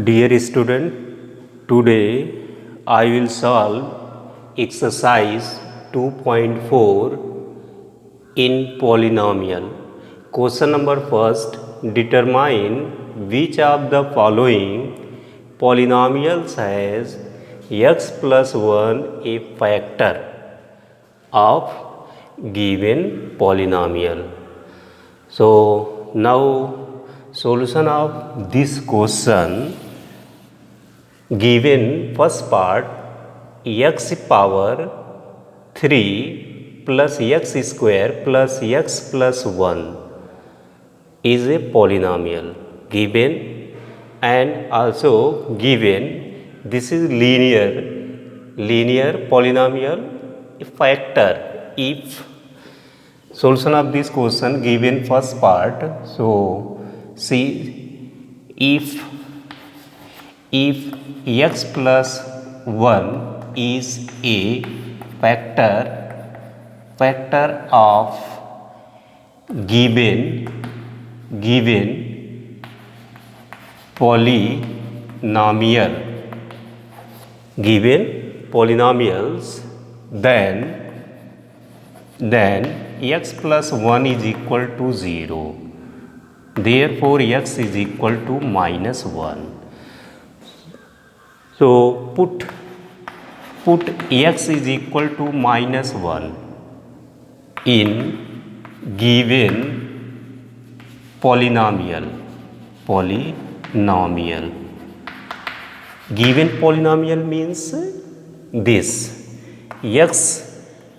Dear student, today I will solve exercise 2.4 in polynomial. Question number first, determine which of the following polynomials has x plus 1 a factor of given polynomial. So now solution of this question. Given first part, x power 3 plus x square plus x plus 1 is a polynomial given, and also given this is linear polynomial factor. If solution of this question given first part, so see, if x plus 1 is a factor of given polynomial, then x plus 1 is equal to 0. Therefore x is equal to minus 1. So put x is equal to minus 1 in given polynomial. Given polynomial means this x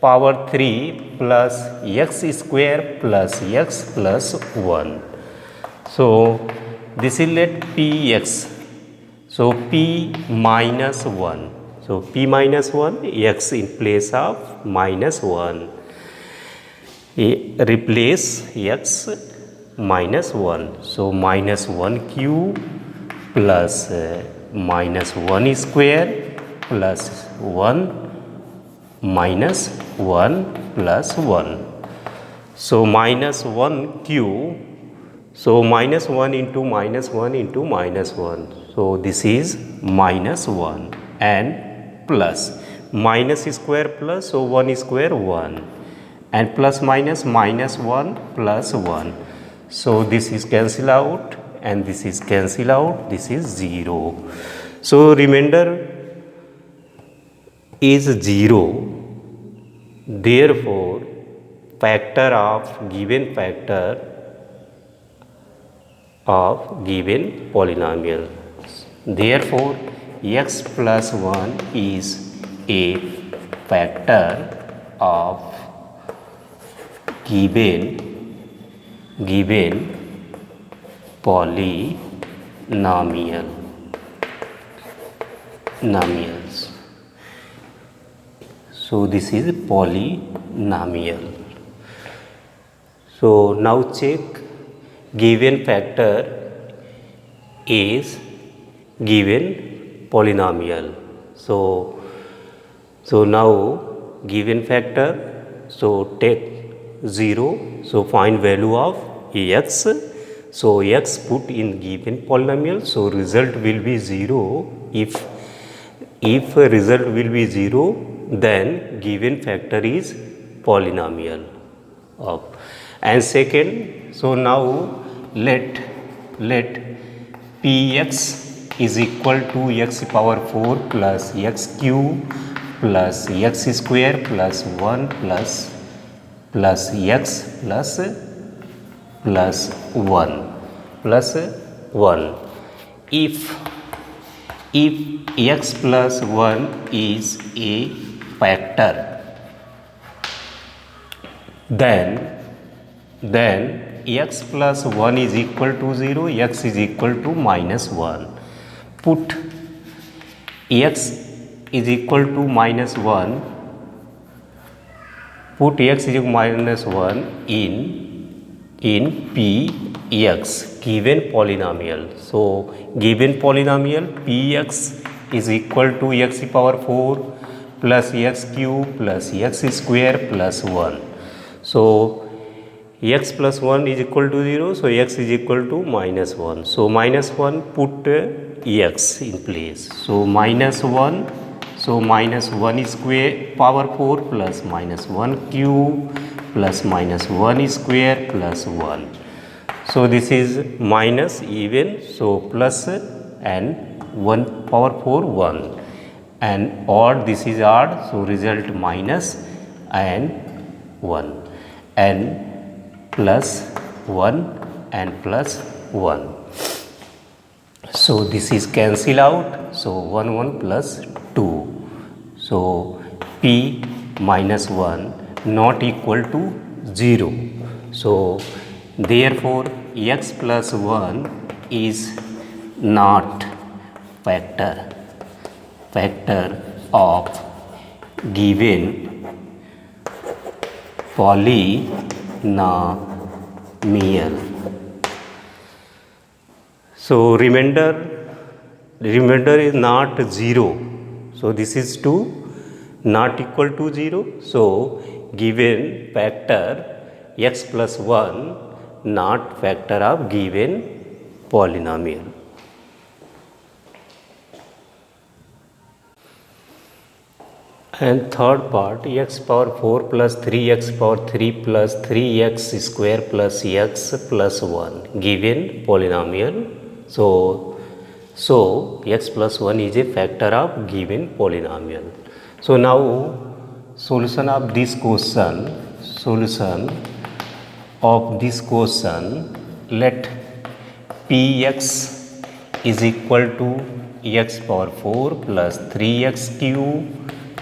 power 3 plus x square plus x plus 1. So this is let px. So p minus 1. So p minus 1, x in place of minus 1. Replace x minus 1. So minus 1 cube plus minus 1 square plus 1 minus 1 plus 1. So minus 1 cube. So minus 1 into minus 1 into minus 1. So this is minus 1 and plus minus square plus, so 1 square 1 and plus minus 1 plus 1. So this is cancel out and this is cancel out, this is 0. So remainder is 0. Therefore factor of given polynomial. Therefore x plus 1 is a factor of given polynomials. So this is polynomial. So now check given factor is given polynomial. So now given factor, so take 0. So find value of x. So x put in given polynomial, so result will be 0. If result will be 0, then given factor is polynomial of. And second, so now let px is equal to x power 4 plus x cube plus x square plus 1 plus x plus 1. If x plus 1 is a factor, then x plus 1 is equal to 0, x is equal to minus 1. Put x is equal to minus 1, put x is equal to minus 1 in px, given polynomial. So given polynomial px is equal to x power 4 plus x cube plus x square plus 1. So x plus 1 is equal to 0, so x is equal to minus 1. So minus 1 put x in place. So minus 1. So minus 1 square power 4 plus minus 1 cube plus minus 1 square plus 1. So this is minus even. So plus and 1 power 4 1. And odd, this is odd. So result minus and 1 and plus 1 and plus 1. So this is cancel out. So 1 1 plus 2. So p minus 1 not equal to 0. So therefore x plus 1 is not factor of given polynomial. So remainder is not 0. So this is 2 not equal to 0. So given factor x plus 1 not factor of given polynomial. And third part, x power 4 plus 3x power 3 plus 3x square plus x plus 1 given polynomial. So x plus 1 is a factor of given polynomial. So now solution of this question, let px is equal to x power 4 plus 3x cube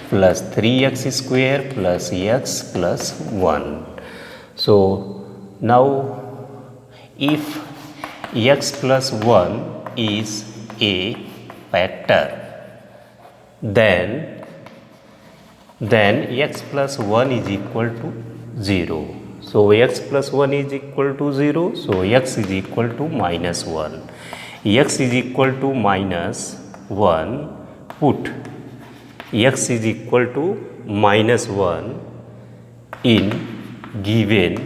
plus 3x square plus x plus 1. So now if x plus 1 is a factor, then x plus 1 is equal to 0. So x plus 1 is equal to 0. So x is equal to minus 1. X is equal to minus 1. Put x is equal to minus 1 in given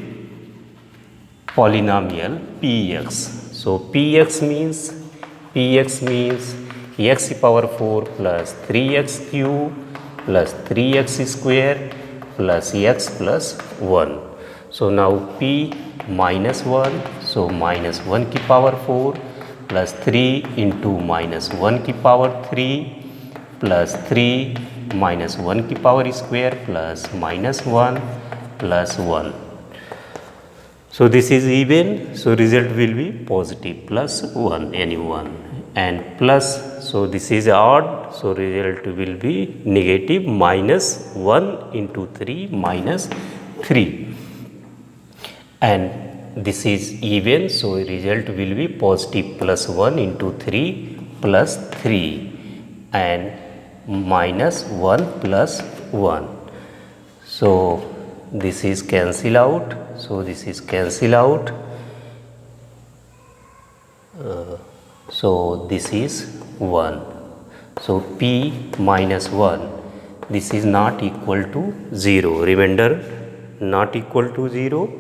polynomial px. So px means x power 4 plus 3x cube plus 3x square plus x plus 1. So now p minus 1. So minus 1 की power 4 plus 3 into minus 1 की power 3 plus 3 minus 1 की power square plus minus 1 plus 1. So this is even. So result will be positive plus 1, any one, and plus. So this is odd. So result will be negative minus 1 into 3 minus 3. And this is even. So result will be positive plus 1 into 3 plus 3 and minus 1 plus 1. So this is cancel out. So this is cancel out. So this is 1. So p minus 1, this is not equal to 0. Remainder not equal to 0.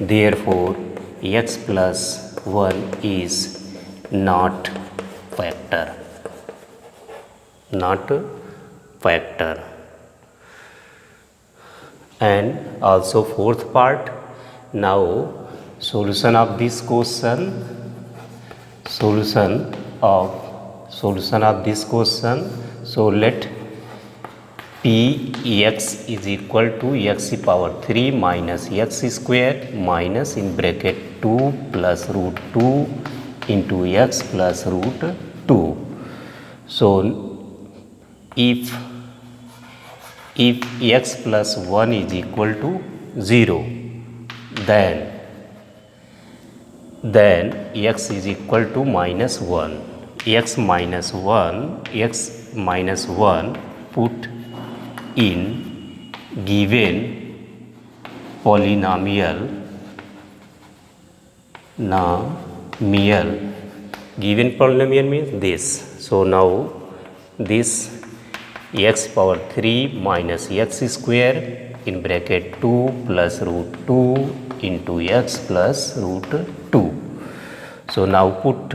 Therefore x plus 1 is not factor. And also fourth part. Now solution of this question. Solution of this question. So let px is equal to x power 3 minus x square minus in bracket 2 plus root 2 into x plus root 2. So if x plus 1 is equal to 0, then x is equal to minus 1. X minus 1 put in given polynomial. Given polynomial means this. So now this x power 3 minus x square in bracket 2 plus root 2 into x plus root 2. So now put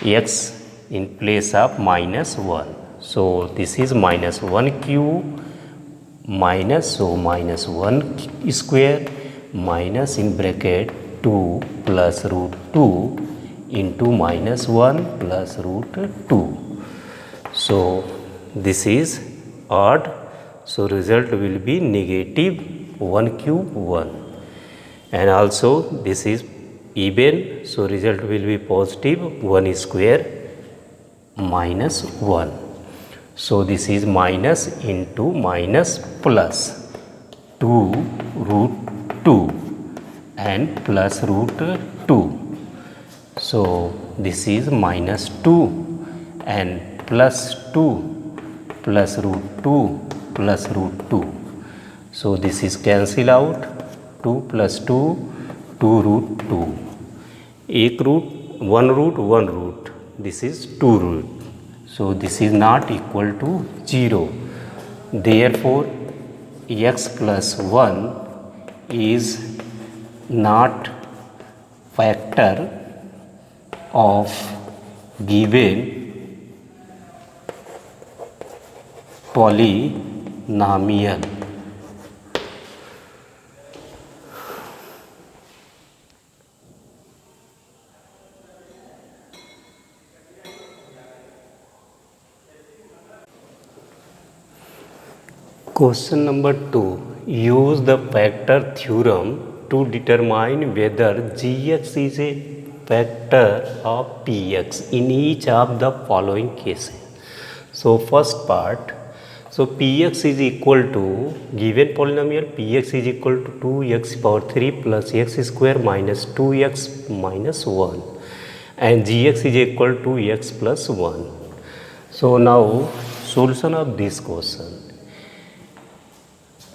x in place of minus 1. So this is minus 1 cube minus, so minus 1 square minus in bracket 2 plus root 2 into minus 1 plus root 2. So this is odd, so result will be negative 1 cube 1, and also this is even, so result will be positive 1 square minus 1. So this is minus into minus plus 2 root 2 and plus root 2. So this is minus 2 and plus 2 plus root 2 plus root 2. So this is cancel out, 2 plus 2, 2 root 2. एक root, one root, this is 2 root. So this is not equal to 0. Therefore x plus 1 is not factor of given polynomial. Question number 2. Use the factor theorem to determine whether gx is a factor of px in each of the following cases. So first part, so px is equal to, given polynomial px is equal to 2x power 3 plus x square minus 2x minus 1, and gx is equal to x plus 1. So now solution of this question,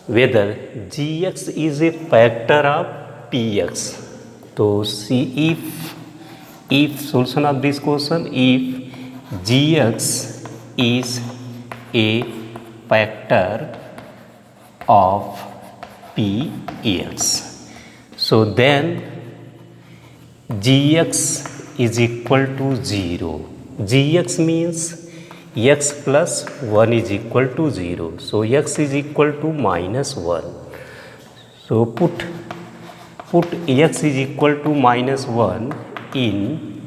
whether gx is a factor of px. So see, if solution of this question, if gx is a factor of px, so then gx is equal to 0. Gx means x plus 1 is equal to 0. So x is equal to minus 1. So put x is equal to minus 1 in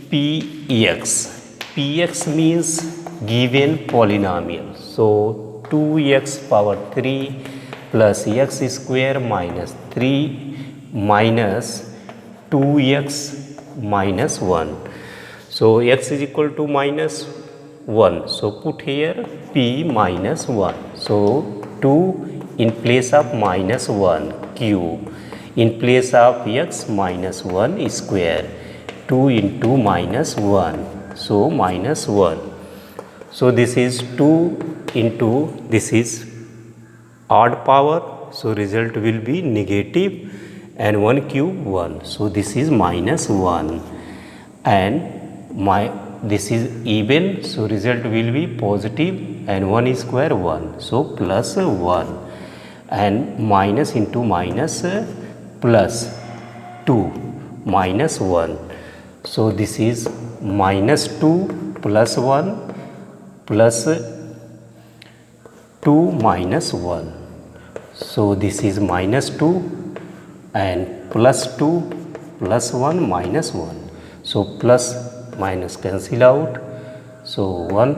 px. Px means given polynomial. So 2x power 3 plus x square minus 3 minus 2x minus 1. So x is equal to minus 1. So put here p minus 1. So 2 in place of minus 1 cube, in place of x minus 1 square, 2 into minus 1. So minus 1. So this is 2 into, this is odd power. So result will be negative, and 1 cube 1. So this is minus 1. And this is even, so result will be positive, and 1 square 1, so plus 1, and minus into minus plus 2 minus 1. So this is minus 2 plus 1 plus 2 minus 1. So this is minus 2 and plus 2 plus 1 minus 1. So plus minus cancel out. So 1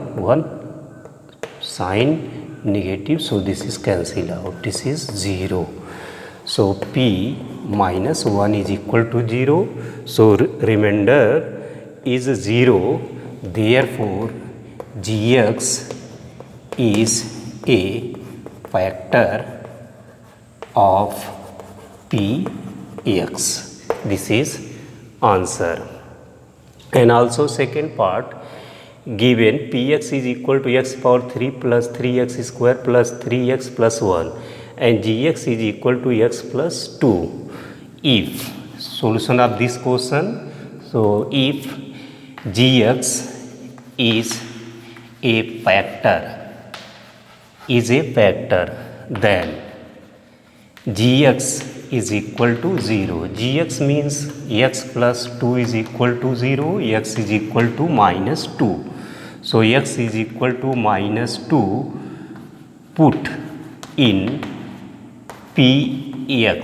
sign negative. So this is cancel out. This is 0. So p minus 1 is equal to 0. So remainder is 0. Therefore gx is a factor of px. This is answer. And also second part, given px is equal to x power 3 plus 3x square plus 3x plus 1, and gx is equal to x plus 2. If solution of this question, so if gx is a factor, then gx is equal to 0. Gx means x plus 2 is equal to 0, x is equal to minus 2. So x is equal to minus 2, put in Px.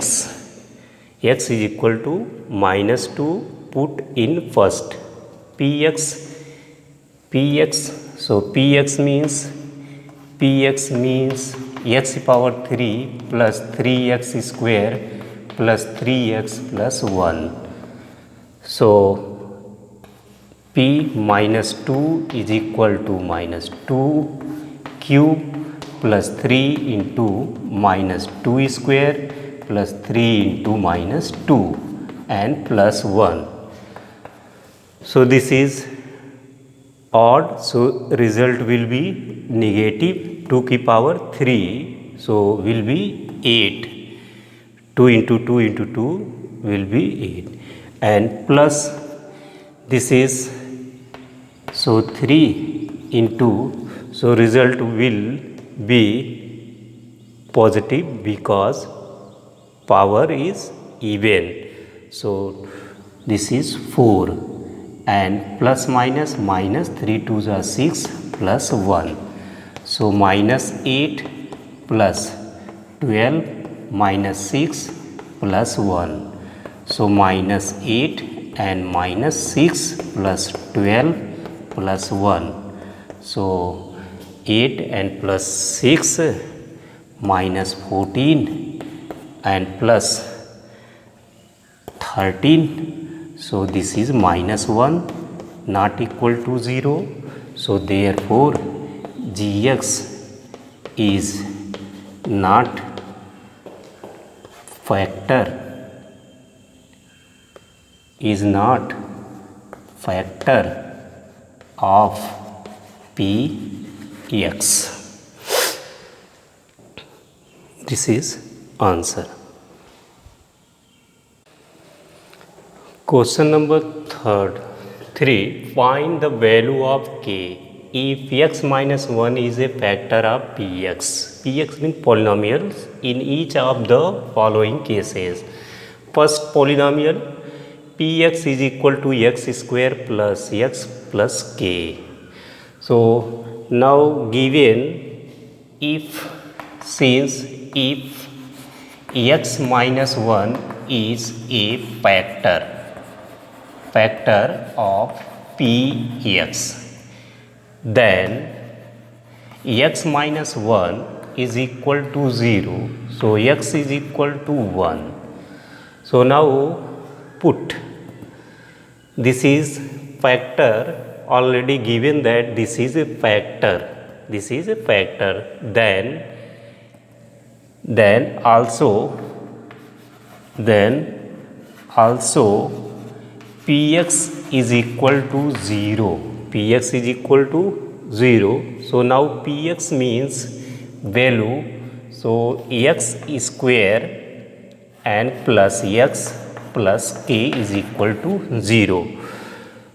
X is equal to minus 2, put in first Px. So Px means x power 3 plus 3x square plus 3x plus 1. So P minus 2 is equal to minus 2 cube plus 3 into minus 2 square plus 3 into minus 2 and plus 1. So this is odd, so result will be negative 2 की power 3, so will be 8. 2 into 2 into 2 will be 8 and plus this is so 3 into, so result will be positive because power is even. So this is 4 and plus minus 3 2s are 6 plus 1. So minus 8 plus 12 minus 6 plus 1. So minus 8 and minus 6 plus 12 plus 1. So 8 and plus 6 minus 14 and plus 13. So this is minus 1 not equal to 0. So therefore Gx is not factor of Px. This is answer. Question number 3. Find the value of k if x minus 1 is a factor of px. Px means polynomials in each of the following cases. First polynomial, px is equal to x square plus x plus k. So now given since x minus 1 is a factor of Px, then x minus 1 is equal to 0. So x is equal to 1. So now put, this is factor, already given that this is a factor, then also Px is equal to 0. So now Px means value, so x square and plus x plus k is equal to 0.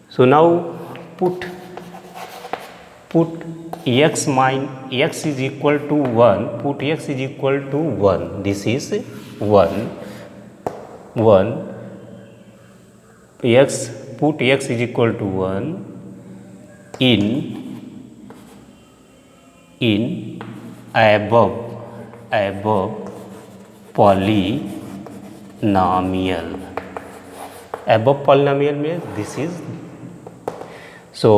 So now put x is equal to 1, put x is equal to 1, this is 1 x, put x is equal to 1 in above polynomial. Above polynomial means this is, so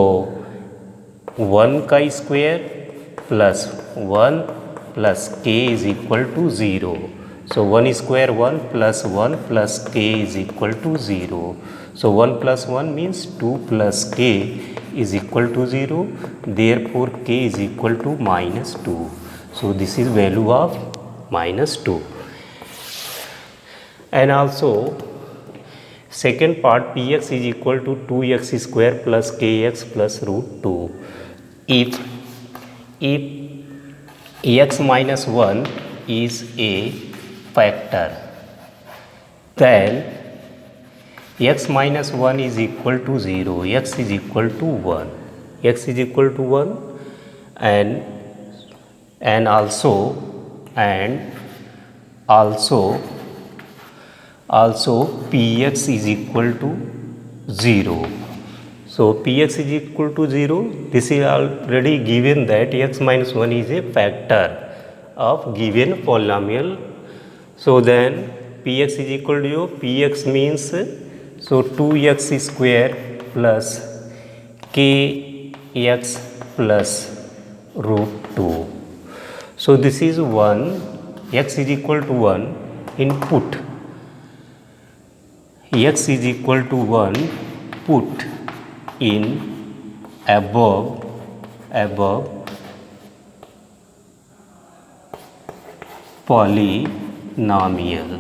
1 का square plus 1 plus k is equal to 0. So 1 square 1 plus 1 plus k is equal to 0. So 1 plus 1 means 2 plus k is equal to 0. Therefore k is equal to minus 2. So this is value of minus 2. And also second part, px is equal to 2x square plus kx plus root 2. If x minus 1 is a factor, then x minus 1 is equal to 0, x is equal to 1, and also Also px is equal to 0. So px is equal to 0. This is already given that x minus 1 is a factor of given polynomial. So then px is equal to 0. Px means so 2x square plus kx plus root 2. So this is 1, x is equal to 1, input x is equal to 1, put in above polynomial.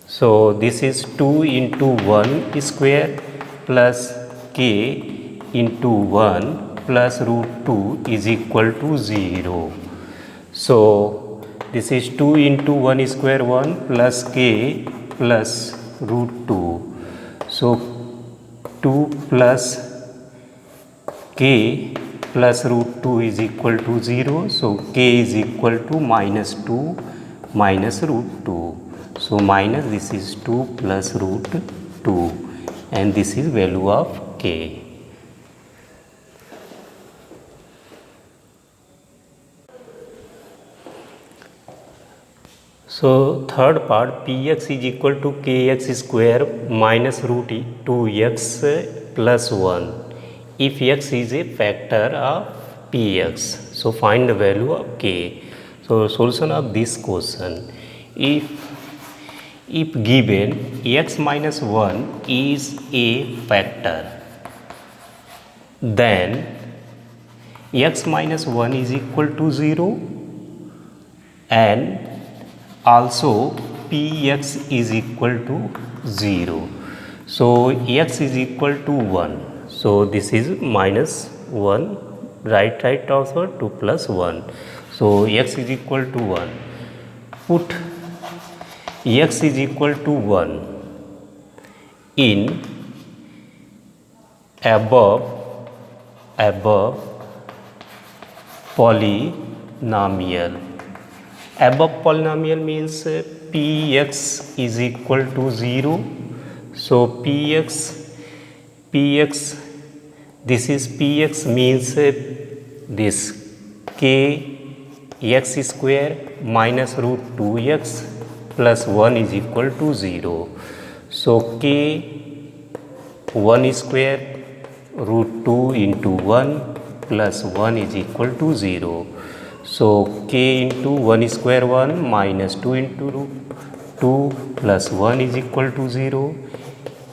So this is 2 into 1 square plus k into 1 plus root 2 is equal to 0. So this is 2 into 1 square 1 plus k plus root 2. So 2 plus k plus root 2 is equal to 0. So k is equal to minus 2 minus root 2. So minus this is 2 plus root 2 and this is value of k. So third part, px is equal to kx square minus root 2x plus 1 if x is a factor of px. So find the value of k. So solution of this question, if given x minus 1 is a factor, then x minus 1 is equal to 0 and also px is equal to 0. So x is equal to 1. So this is minus 1, right also 2 plus 1. So x is equal to 1. Put x is equal to 1 in above polynomial. Above polynomial means px is equal to 0. So px, this is px means this k x square minus root 2x plus 1 is equal to 0. So k 1 square root 2 into 1 plus 1 is equal to 0. So k into 1 square 1 minus 2 into root 2 plus 1 is equal to 0.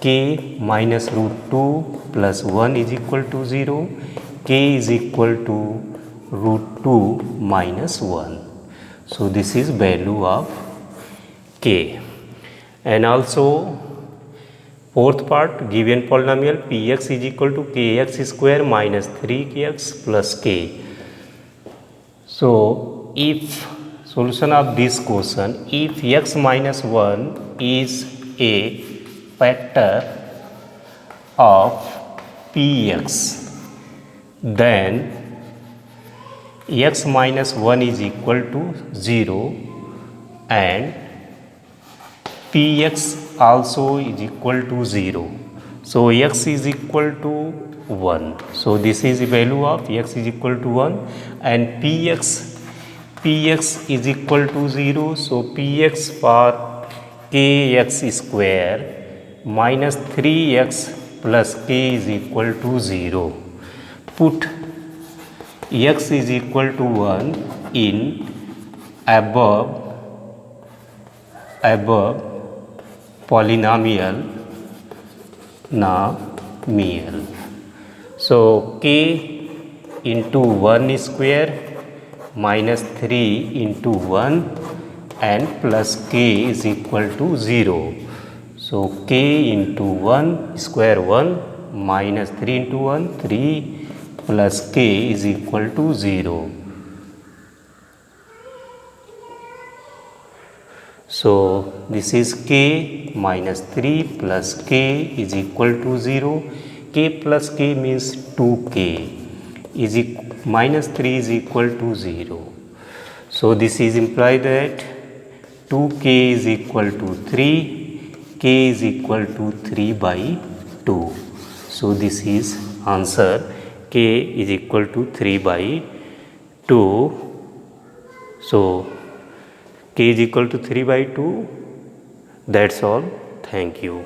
K minus root 2 plus 1 is equal to 0. K is equal to root 2 minus 1. So this is value of k. And also fourth part, given polynomial px is equal to kx square minus 3kx plus k. So if solution of this question, if x minus 1 is a factor of px, then x minus 1 is equal to 0 and px also is equal to 0. So x is equal to 1. So this is the value of x is equal to 1 and px is equal to 0. So px for kx square minus 3x plus k is equal to 0. Put x is equal to 1 in above polynomial. So k into 1 square minus 3 into 1 and plus k is equal to 0. So k into 1 square 1 minus 3 into 1 3 plus k is equal to 0. So this is k minus 3 plus k is equal to 0. K plus k means 2k is minus 3 is equal to 0. So this is imply that 2k is equal to 3, k is equal to 3 by 2. So this is answer, k is equal to 3 by 2. So k is equal to 3 by 2. That's all. Thank you.